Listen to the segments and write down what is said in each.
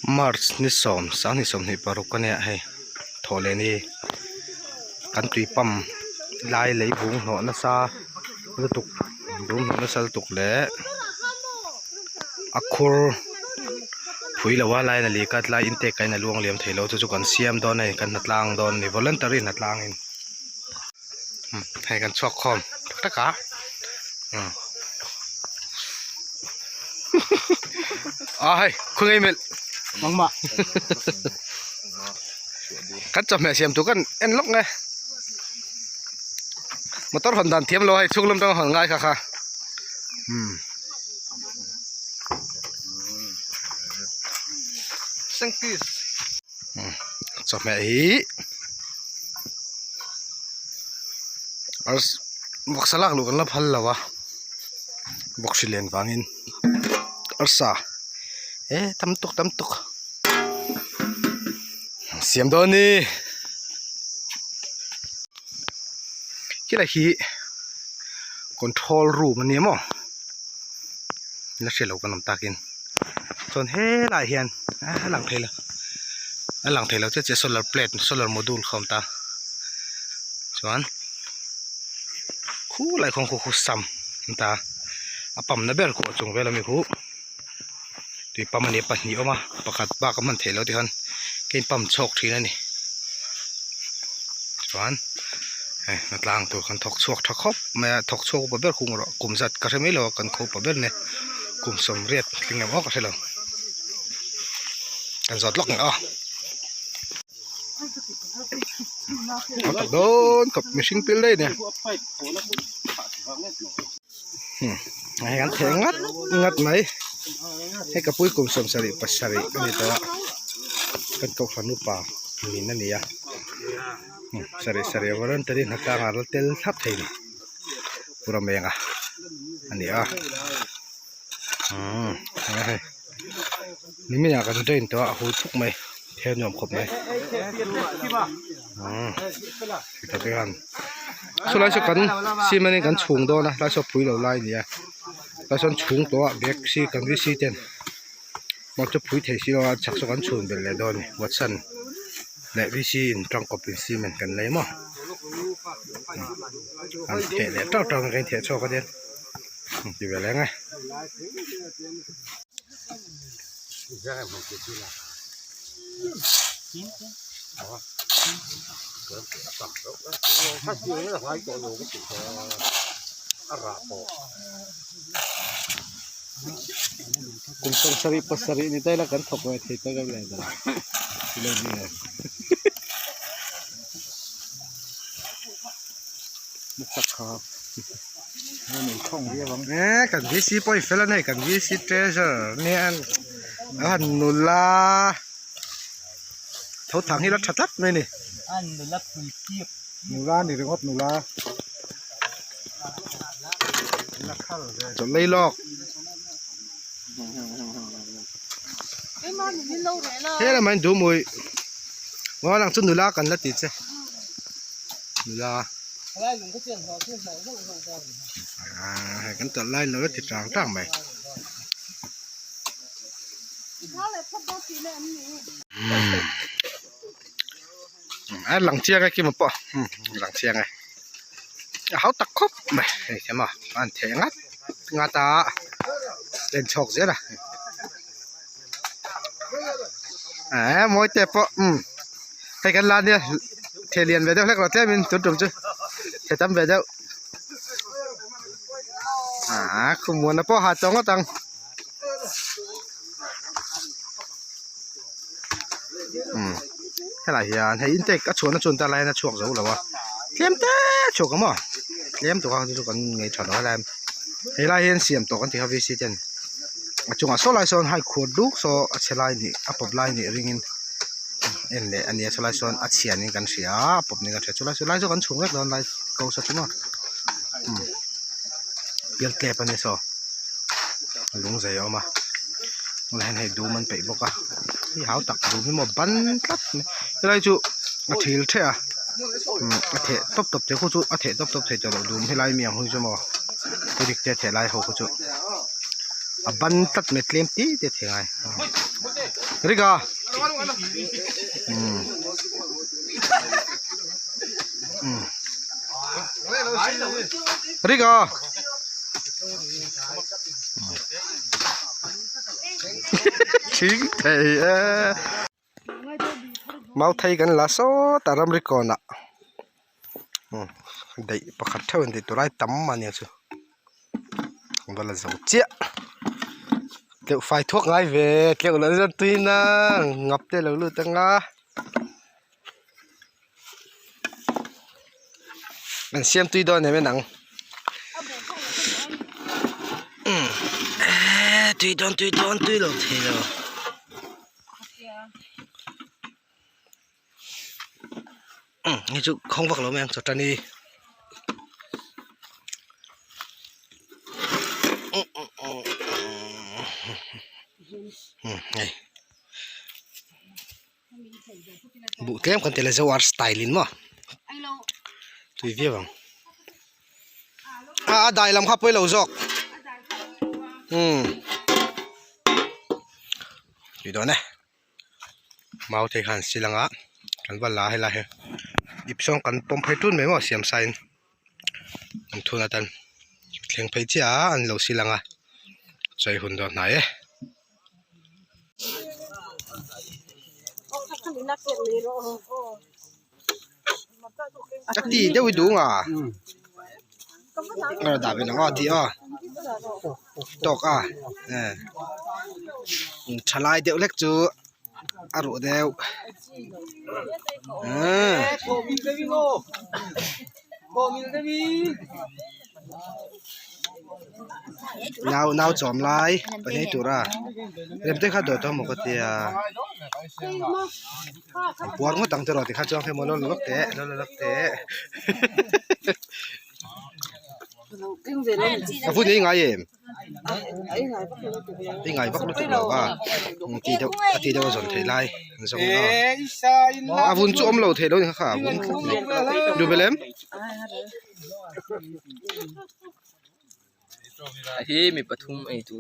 March ni som sang ni som ni paruk ka ne hai thole ni kan tui pam lai lei bung no na sa lutuk dum no na sal tuk le akhur phui lawa lai na li kat lai inte kai na luang liam thelo chu kan siam don nei kan natlang don ni voluntary natlang in hai kan chok khom taka ai khungai mel mangma kan chom me siam tu kan en lok nge motor hondan thiam lo hai chuglum tang hon ngai kha kha sangkis chom me hi ars boksalak lu kan la phal lawa boksilen wangin arsa tam tuk siam do ni kila hi control room ani mo la shelo kanam takin chon he la hian lang thela che solar plate solar module khom ta chuan khu lai khong khu sam ta apam na ber ko chung vela mi khu tui pam ani pahni oma pakhat ba ka man thelo ti han kein pam chok thina ni chuan natlang tu kan thok chuak thakop ma thok chok ba ber khung ro kumzat ka remi lo kan kho pa ber ne kum som riat tlingam ok thelo kan zot lok a don kap missing pil dai ne ai kan ngat maiให้กับปุ้ยกลุ่มสมสริปัสสริก็นี่ตัวกันตกฝันุป่ามีนั่นนี่อ่ะสริวันนั้นตอนนี้นักการเราเตลทับไทยนี่ปุระเมงอ่ะอันนี้อ่ะนี่ไม่อยากกันเดินตัวหูทุกไหมเที่ยวยอมครบไหมที่ตัวกันสุดท้ายสุดกันซีมันนี่กันชุ่งโดนนะแล้วชอบปุ้ยเราไล่เนี่ยแล้วส่วนชุ่งตัวเบ็กซีกันวิซีเต็นมักจะพูดเทสิว่าชักสกันชวนเป็นเลยโดนวัดสันและวิซีนตรังกับวิซีเหมือนกันเลยมั้งอันเทเนี่ยเจ้าตรังกันเทชอบกันเด่นอยู่แบบไรไงกุมสงสริปัสสรินี่ได้ละกันถกไว้ที่ตัวกันเลยนะเรื่องนี้เลยมุกครับนี่ช่องเรียกว่ากันวิซีปอยเฟลนี่กันวิซีเทเซอร์เนี่ยอันนุลาเท่าทางที่รัดชัดๆเลยนี่อันนุลาคุยเทียบนุลานี่เรียกว่านุลาจนเลยลอกเฮ้ยแล้วมันดูมวยว่าหลังจุดนุลากันละติดใช่นุลากันตัดไล่เราก็ติดต่างไหมหลังเชียงไงกินมาปะหลังเชียงไงเขาตะคบไหมใช่ไหมอันเทงัดงาตาเป็นชกเสียนะมวยเตะปะให้กันลานเนี่ยเทเลียนไปเดี๋ยวแล้วก็เทมินจุดจุดเทตั้มไปเดี๋ยวขมวนนะปะหาจงก็ตังให้หลายอย่างให้อินเตกก็ชวนนะชวนตาไรนะชวกเสาหรอวะเลี้ยมเต้ชวกกันมั้งเลี้ยมตัวเขาทุกคนไงถอดอะไรให้หลายเห็นเสียมตัวกันที่เขาวิสิตกันจงอ่ะโซไลโซนให้ขวดลูกโซอัชไลนี่อัปบไลนี่ริงินเอ็นเลยอันนี้โซไลโซนอัชเชียนี่กันเสียปบนี่กันเสียโซไลโซกันชุ่มก็โดนไลเกาสักมั้งเปลี่ยนแก้ปันนี่โซลุงใจเอามาอะไรให้ดูมันไปบอกอ่ะที่หาวตักดูไม่หมดบันครับอะไรจู่อาทิตย์เท่าอาทิตย์ตบเจ้าคู่จู่อาทิตย์ตบเจ้าดูให้ไล่เมียหุ่นชั่วโมงตัวเด็กเท่าไล่เขาคู่จู่บันตัดเม็ดเลี้ยมตีเท่าไง Riga Riga chính thầy mau thầy gần lá số taram rikon ạ đấy bắt khát theo thì tụi ai tắm mà nhiều chứ không phải là dầu chia kiểu phải thuốc ngay về kiểu là dân tuy na ngập thế là lư tăng á mình xem tuy đó này mới nặng tuy lâu thế rồi nghe chú không vặt lắm em cho trần đi này bộ kem còn là dấu art styling mà tùy viết bằng đại làm khắp với lầu dọc tùy đó này mau thấy hẳn xí lăng á cần vào lá hay là ip xong cần pom phải trốn mấy mà xiêm sai anh thu na tan khen phải chia anh lâu xí lăng á chơi hồn đó này chắc gì đâu đúng à nó đạp bên nó đi à tóc à trả lại đeo lek chú à rượu đeo nào chóm lại bên này tụi ra em thấy khá đỡ thôi một cái tia buồn quá tăng cho rồi thì khá chóng thêm một lon lốc té phút này ngay em đi ngay bắt được đâu à thì đâu dọn thế này xong đó vun chôm lâu thế đâu thì khá vunดูไปเล่มที่มีปทุมไอ้ตัว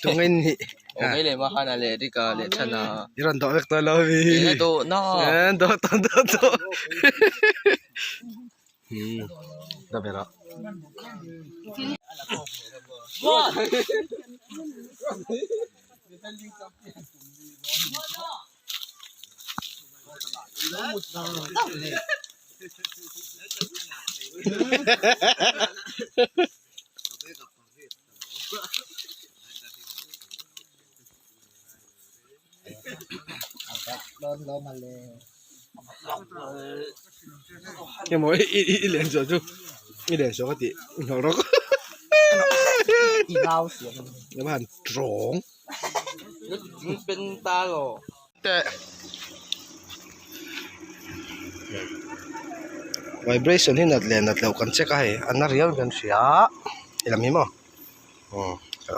ตรงนี้นี่ โอเคเลยว่าขนาดเลยที่ก็เลยชนะ ยี่รันต่อเล็กตัวเราพี่ ไอ้ตัวน้อ ต่อได้ไปแล้วยังไม่อีเหรียญสดจุอีเหรียญสดก็ติเราก็อีดาวเสียง แล้วมันตรง มันเป็นตาหรอ แต่vibration ที่นัดเรียนนัดเร็วกันเช็คให้อันนั้นเรียนกันเสียเห็นไหมมั้ง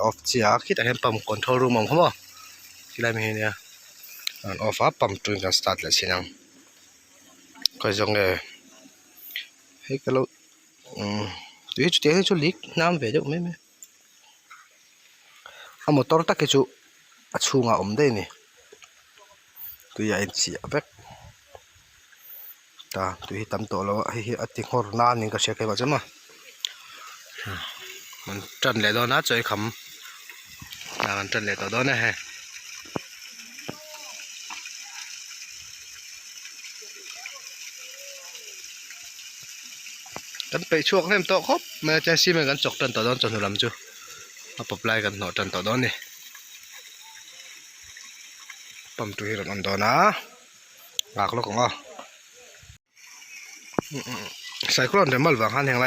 off เสียคิดแต่เห็นปั๊ม control room มั้งครับที่ไรไม่เห็นเนี่ยoff ปั๊มตัวกัน start เลยสินังก็จงเลยให้ก็เราตัวที่จุดที่จุดลิกน้ำเวดไม่เอามอเตอร์ตักให้จุดชูงาได้นี่ตัวใหญ่เสียแบบตาตัวที่ทำตัวเราให้ติดหัวนานนี่ก็เช็คให้บ้างใช่ไหมมันจันเลยตอนนั้นใจขำมันจันเลยตอนนั้นฮะกันไปช่วงเล่มโตครบมาใจซีเหมือนกันจกจันต่อดอนจนถึงลำจูมาปรับไล่กันหนอจันต่อดอนนี่ปั๊มตัวที่เราดอนนะหลากโลกของเราใส่ครอนเดี๋ยวมันวางหันแห่งไร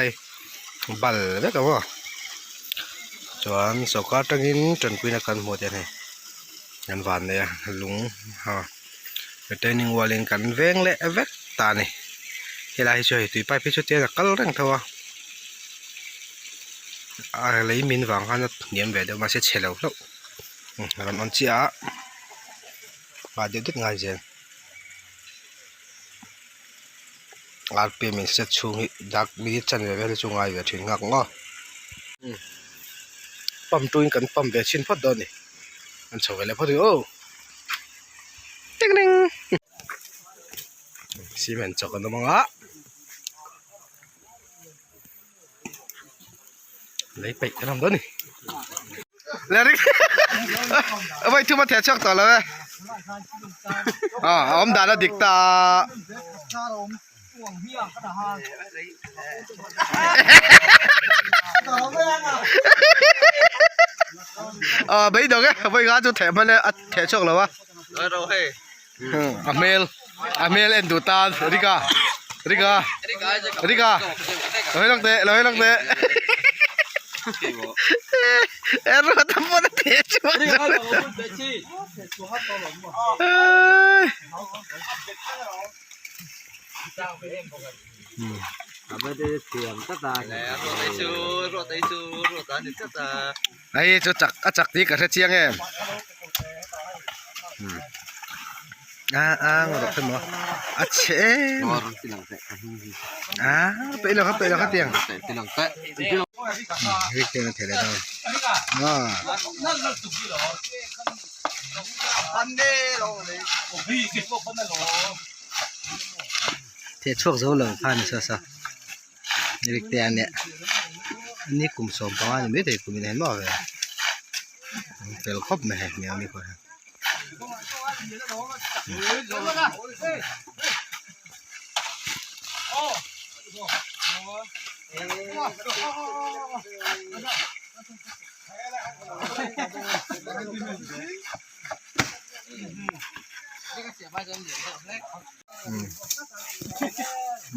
บัลเล็กกับว่าจวนสกัดตั้งอินจนคุยนักการหมดยังไงยันหวานเลยลุงฮะแต่นิ่งวัวเล่นกันเว้งเละเวกตานี่เฮลาให้ช่วยตุยไปพิชุดเจ้ากัลเร่งทัวอะไรมินวางหันเนียมเวดมาเสียเฉลวแล้วรันอันเจียบาดเจ็บง่ายเจนRPM เซ็ตช่วงดักมีจันเวลช่วงไงเวถึงงักง้อปั๊มตัวกันปั๊มเวชินพอดนี่ มันโชว์ไปแล้วพอดีโอ้ติ๊งๆซีเมนต์จอกกันตัวมั้งอ่ะเลยไปทำตัวนี่แล้วนี่เอาไปทุ่มมาแทะช็อกต่อเลยไหมอมดาลดิกตาbây giờ cái bây giờ cho thẻ mà này thẻ chọc là ba đâu hay Amel en dutan Rika lời lăng tệ em rồi tao muốn thẻ chọc bây giờ tiền tất cả ruột tay thì tất là này cho chặt tí cả chiang em ngồi đọc thêm mà chế bây giờ cái tiền cái tiền là thể đấy đâu thế chuộc dấu lồng phan saoนี่เตียนเนี่ยนี่กลุ่มสมประมาณไม่ได้กลุ่มไหนบ้างเลยเป็นครบไหมเนี่ยมีคน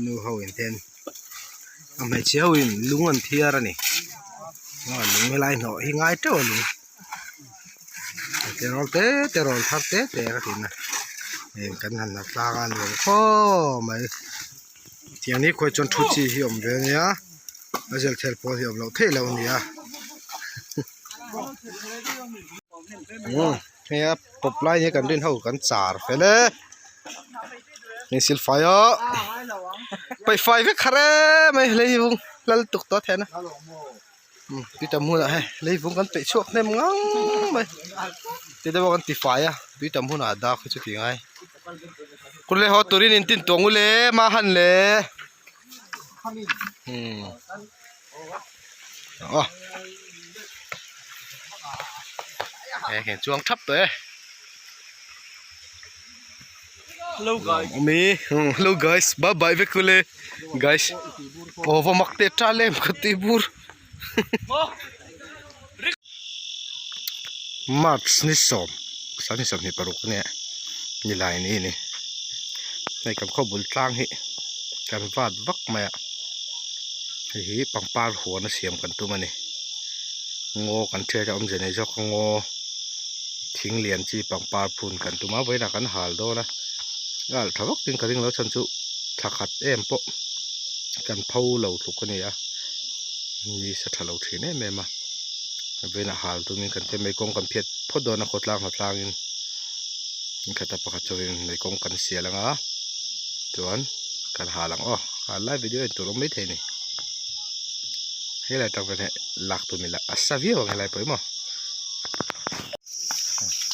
นู่เขาเห็นเต็นไม่เชี่ยวอินลุงอันเทียร์นี่ลุงไม่ไล่หน่อยง่ายเจ้าลุงแต่เราทักเตะก็ถึงนะเห็นกันหันหน้าตากันเลยโอ้ไม่เที่ยงนี้คุยจนทุจีหิมเวียนเนี่ยอาจจะเทลโพหิมเราเทเราเนี่ยเนี่ยปบไล่เนี่ยกันดิ้นเท่ากันจ่าเฟลเลยนี่สิลไฟอ่ะไปไฟเวกคาร์ไม่เลยบุ้งแล้วตุกตัวแทนนะพี่จำหัวให้เลยบุ้งกันไปช่วงเนี่ยมั้งไม่ที่ได้บอกกันตีไฟอ่ะพี่จำหัวหน้าดาวคือจะตีไงคุณเลยฮอตุรินินตินตัวงูเลยมาหันเลยอ๋อเห็นช่วงทับตัวHello guys. Hello guys. Bye bye vekule. Guys. Ovo makte tralem katibur. Mats ni som. Sani som ni paruk ne. Ni lai ni ni. Nei kam khobul tlang hi. Kan vat vak ma. Hi pangpar ho na siam kan tu mani. Ngo kan thia ja om je nei jok ngo. Thing lian chi pangpar phun kan tu ma voi na kan hal do na. Thawak tin ka ring lo chan chu thakhat em po kan phau lo thuk ka ni a ni sa thalo thine me ma vena hal tu min kan te mai kong kan phet phodona khotlang in khata pakha chawin mai kong kan sialanga tuan kan halang live video en turong mai thei ni helai tak ve lak tu mi la asavio helai poi mo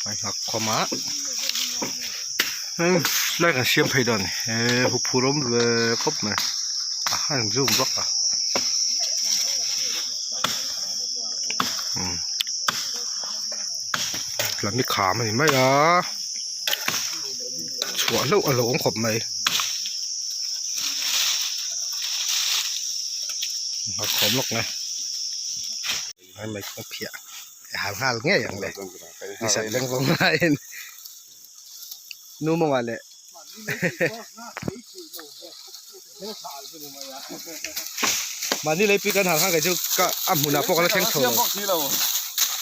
ai hak khoma lại là xiêm phải đòn hụp phù lắm về cốc này hàng zoom bóc làm cái khám này mấy chua lâu ở lỗ khổng này họ khóm lọc này mấy con phịa hàng hà ngheอย่างnày đi sạch lên vòng này nu mong ale mani lấy pi kan hal hang cái chu ka amuna pok la theng thol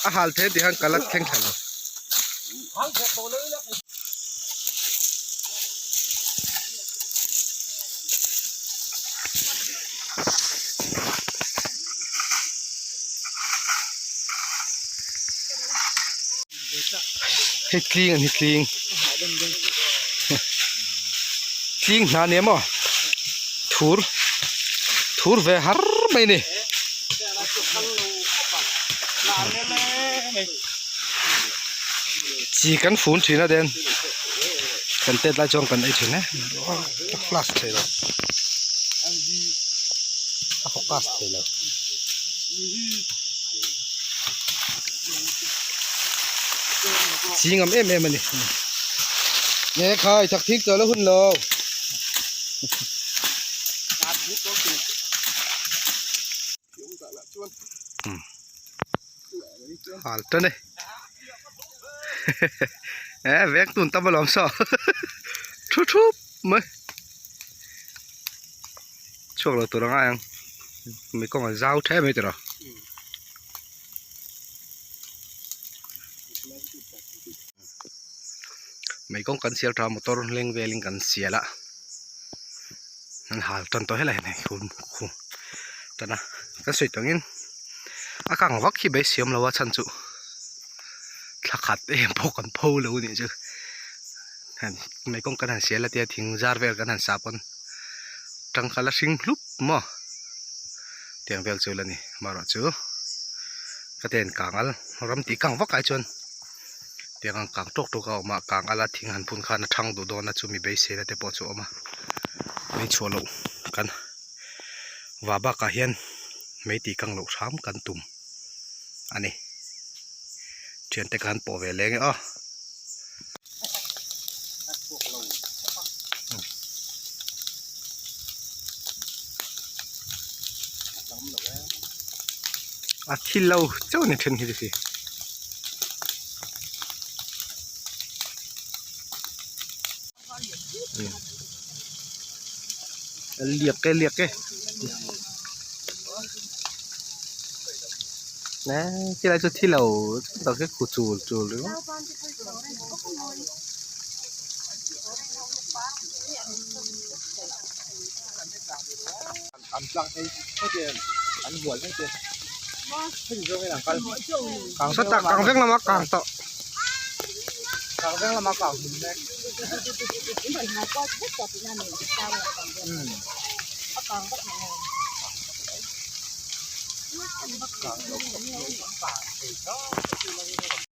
a hal the ti han kalat theng thal hit clean clean na ne mo thur ve har mai ne chỉ cắn phun thì nó đen cần tết lại trong cần ấy thì nè flash thế rồi flash thế rồi chỉ ngắm em mà đi nghe khai chắc thích rồi nó hun lô hal tên đây vét tuần tao làm sao chút chút mới chuột là tụi nó ăn mấy con là dao thế mấy tụi nó mấy con cắn xìa ra một tô lên về lên cắn xìaละนั่นหาจนตัวให้ไรเนี่ยคุณตอนน่ะก็สวยตรงนี้อากาศวักขี้ใบเสียมแล้วว่าฉันจุถ้าขัดพกกันพูเลยนี่จือไม่ก้องกันหันเสียแล้วเตียทิ้งจาร์เวลกันหันสาปนจังคัลสิงลุบมั้งเตียงเวลจือแล้วนี่มาหรอจือก็เตียนกลางอัลรำตีกลางวักไอจนเตียงกลางตกตัวเขามากลางอัลทิ้งหันพุ่นขานะทั้งดูโดนนะจูมีใบเสียแล้วเตียปอจูออกมาไม่ชัวร์ลงกันว่าบ้ากะเฮียนไม่ตีกลางหลกช้ำกันตุ่มอันนี้เชียนแต่การปอเวลเลยอ๋อที่เราเจ้าเนี่ยเช่นนี้สิเลียกแกนะที่ไรจุดที่เราต้องแค่ขูดจูหรือว่าอันหลังไม่เจออันหัวไม่เจอไม่ถึงช่วงไหนหลังกัน càng sắt tạc càng vét là mắc càng tọ càngแรกเรามาเก่าหินแรก